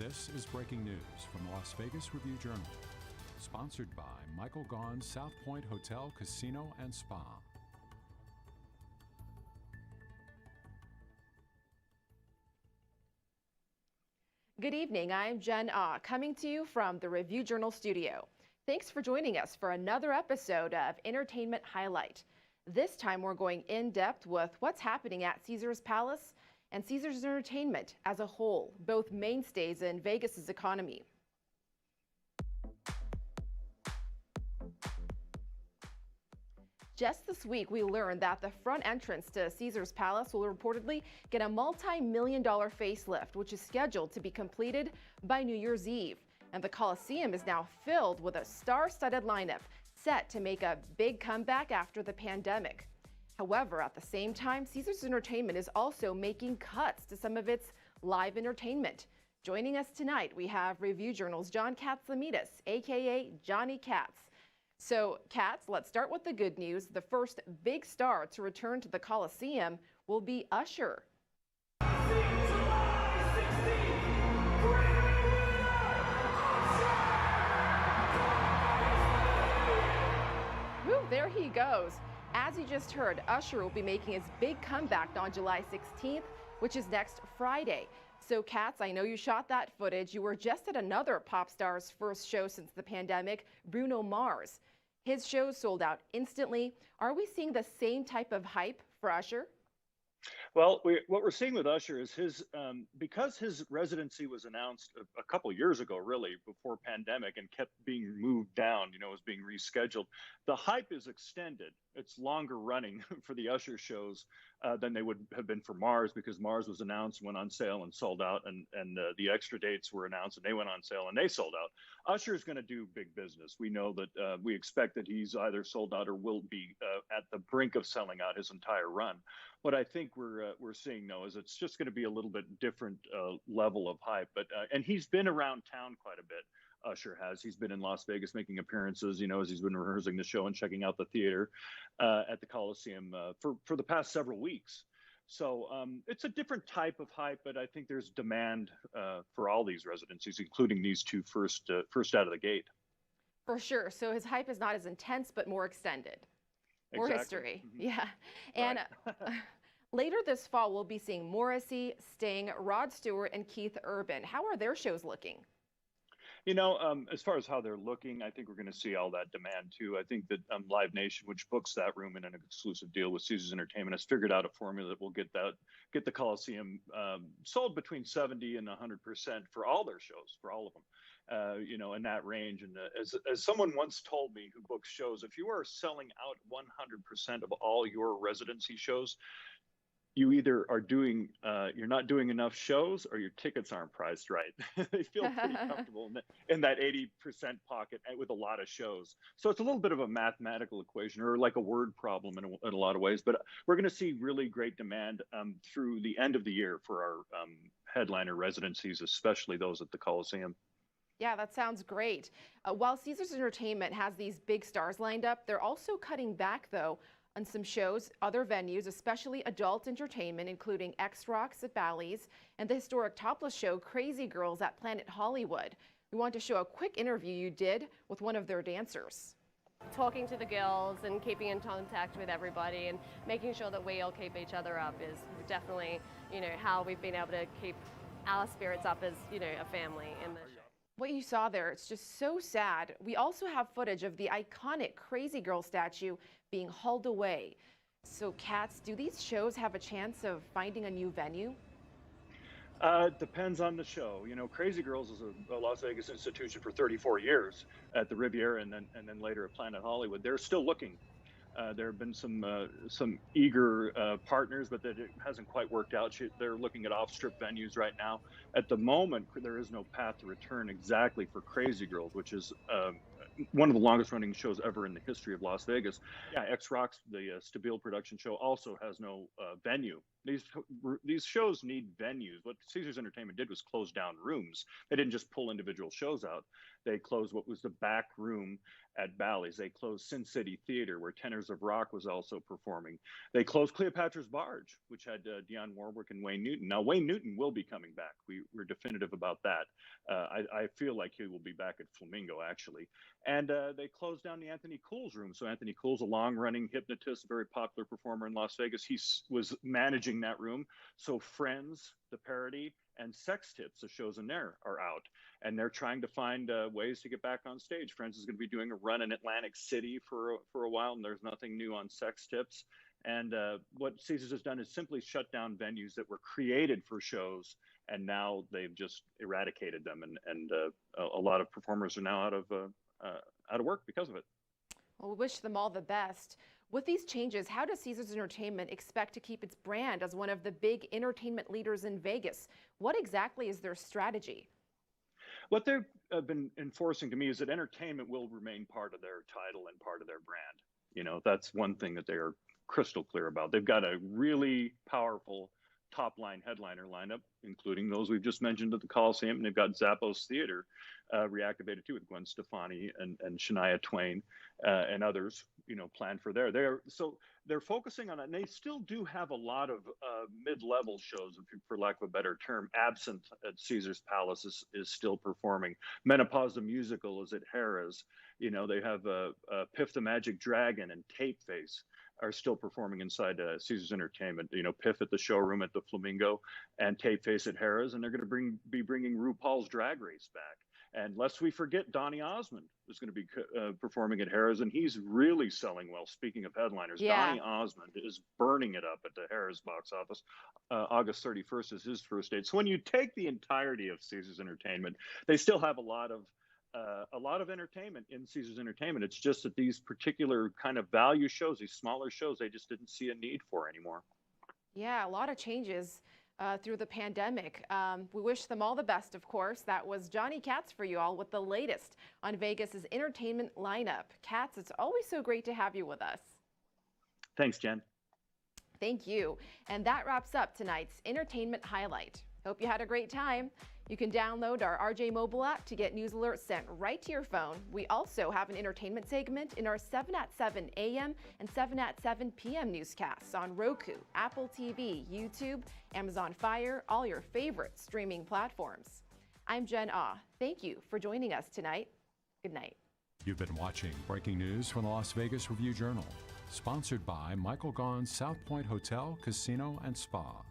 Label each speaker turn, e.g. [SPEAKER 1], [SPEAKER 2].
[SPEAKER 1] This is breaking news from the Las Vegas Review-Journal, sponsored by Michael Gaughan's South Point Hotel, Casino, and Spa.
[SPEAKER 2] Good evening, I'm Jen Ah, coming to you from the Review-Journal studio. Thanks for joining us for another episode of Entertainment Highlight. This time we're going in-depth with what's happening at Caesars Palace and Caesars Entertainment as a whole, both mainstays in Vegas's economy. Just this week, we learned that the front entrance to Caesars Palace will reportedly get a multi-million-dollar facelift, which is scheduled to be completed by New Year's Eve. And the Colosseum is now filled with a star-studded lineup set to make a big comeback after the pandemic. However, at the same time, Caesars Entertainment is also making cuts to some of its live entertainment. Joining us tonight, we have Review-Journal's John Katz-Lamidis, aka Johnny Katz. So, Katz, let's start with the good news. The first big star to return to the Colosseum will be Usher. Woo, there he goes. As you just heard, Usher will be making his big comeback on July 16th, which is next Friday. So, Katz, I know you shot that footage. You were just at another pop star's first show since the pandemic, Bruno Mars. His shows sold out instantly. Are we seeing the same type of hype for Usher?
[SPEAKER 3] Well, what we're seeing with Usher is because his residency was announced a couple years ago, really, before pandemic, and kept being moved down, was being rescheduled. The hype is extended. It's longer running for the Usher shows than they would have been for Mars, because Mars was announced, went on sale, and sold out, and the extra dates were announced, and they went on sale, and they sold out. Usher is going to do big business. We know that we expect that he's either sold out or will be at the brink of selling out his entire run. What I think we're seeing now is it's just going to be a little bit different level of hype. But and he's been around town quite a bit. Usher has. He's been in Las Vegas making appearances, as he's been rehearsing the show and checking out the theater at the Coliseum for the past several weeks. So it's a different type of hype, but I think there's demand for all these residencies, including these two first out of the gate.
[SPEAKER 2] For sure. So his hype is not as intense, but more extended. More history. Mm-hmm. Yeah. And right. Later this fall, we'll be seeing Morrison, Sting, Rod Stewart, and Keith Urban. How are their shows looking?
[SPEAKER 3] As far as how they're looking, I think we're going to see all that demand too. I think that Live Nation, which books that room in an exclusive deal with Caesars Entertainment, has figured out a formula that will get the Coliseum sold between 70 and 100% for all their shows, for all of them. In that range. And as someone once told me, who books shows, if you are selling out 100% of all your residency shows, you either are you're not doing enough shows, or your tickets aren't priced right. They feel pretty comfortable in that 80% pocket with a lot of shows. So it's a little bit of a mathematical equation, or like a word problem in a lot of ways. But we're going to see really great demand through the end of the year for our headliner residencies, especially those at the Coliseum.
[SPEAKER 2] Yeah, that sounds great. While Caesars Entertainment has these big stars lined up, they're also cutting back, though, on some shows, other venues, especially adult entertainment, including X-Rocks at Bally's and the historic topless show Crazy Girls at Planet Hollywood. We want to show a quick interview you did with one of their dancers.
[SPEAKER 4] Talking to the girls and keeping in contact with everybody and making sure that we all keep each other up is definitely, how we've been able to keep our spirits up as, a family in the show.
[SPEAKER 2] What you saw there, it's just so sad. We also have footage of the iconic Crazy Girl statue being hauled away. So, Katz, do these shows have a chance of finding a new venue?
[SPEAKER 3] Depends on the show. Crazy Girls is a Las Vegas institution for 34 years at the Riviera, and then later at Planet Hollywood. They're still looking. There have been some eager partners, but that it hasn't quite worked out. They're looking at off-strip venues right now. At the moment, there is no path to return exactly for Crazy Girls, which is one of the longest-running shows ever in the history of Las Vegas. Yeah, X-Rocks, the Stabile production show, also has no venue. These shows need venues. What Caesars Entertainment did was close down rooms. They didn't just pull individual shows out. They closed what was the back room at Bally's. They closed Sin City Theater, where Tenors of Rock was also performing. They closed Cleopatra's Barge, which had Dionne Warwick and Wayne Newton. Now, Wayne Newton will be coming back. We're definitive about that. I feel like he will be back at Flamingo, actually. And they closed down the Anthony Coole's room. So Anthony Coole's a long-running hypnotist, a very popular performer in Las Vegas. He was managing that room. So Friends, the parody, and Sex Tips, the shows in there, are out. And they're trying to find ways to get back on stage. Friends is going to be doing a run in Atlantic City for a while, and there's nothing new on Sex Tips. And what Caesars has done is simply shut down venues that were created for shows, and now they've just eradicated them. And a lot of performers are now out of work because of it.
[SPEAKER 2] Well, we wish them all the best. With these changes, how does Caesars Entertainment expect to keep its brand as one of the big entertainment leaders in Vegas? What exactly is their strategy?
[SPEAKER 3] What they've been enforcing to me is that entertainment will remain part of their title and part of their brand. You know, that's one thing that they are crystal clear about. They've got a really powerful top-line headliner lineup, including those we've just mentioned at the Coliseum. And they've got Zappos Theater reactivated too, with Gwen Stefani and Shania Twain and others, you know, planned for there. They're focusing on it, and they still do have a lot of mid-level shows, for lack of a better term. Absinthe at Caesar's Palace is still performing. Menopause the Musical is at Harrah's. You know, they have Piff the Magic Dragon and Tape Face are still performing inside Caesars Entertainment. You know, Piff at the showroom at the Flamingo and Tape Face at Harrah's, and they're going to be bringing RuPaul's Drag Race back. And lest we forget, Donny Osmond is going to be performing at Harrah's, and he's really selling well. Speaking of headliners, yeah. Donny Osmond is burning it up at the Harrah's box office. August 31st is his first date. So when you take the entirety of Caesars Entertainment, they still have a lot of entertainment in Caesars Entertainment. It's just that these particular kind of value shows, these smaller shows, they just didn't see a need for anymore.
[SPEAKER 2] Yeah, a lot of changes through the pandemic. We wish them all the best, of course. That was Johnny Katz for you all with the latest on Vegas's entertainment lineup. Katz, it's always so great to have you with us.
[SPEAKER 3] Thanks, Jen.
[SPEAKER 2] Thank you. And that wraps up tonight's entertainment highlight. Hope you had a great time. You can download our RJ mobile app to get news alerts sent right to your phone. We also have an entertainment segment in our 7 at 7 a.m. and 7 at 7 p.m. newscasts on Roku, Apple TV, YouTube, Amazon Fire, all your favorite streaming platforms. I'm Jen Ah. Thank you for joining us tonight. Good night.
[SPEAKER 1] You've been watching Breaking News from the Las Vegas Review-Journal, sponsored by Michael Gaughan's South Point Hotel, Casino, and Spa.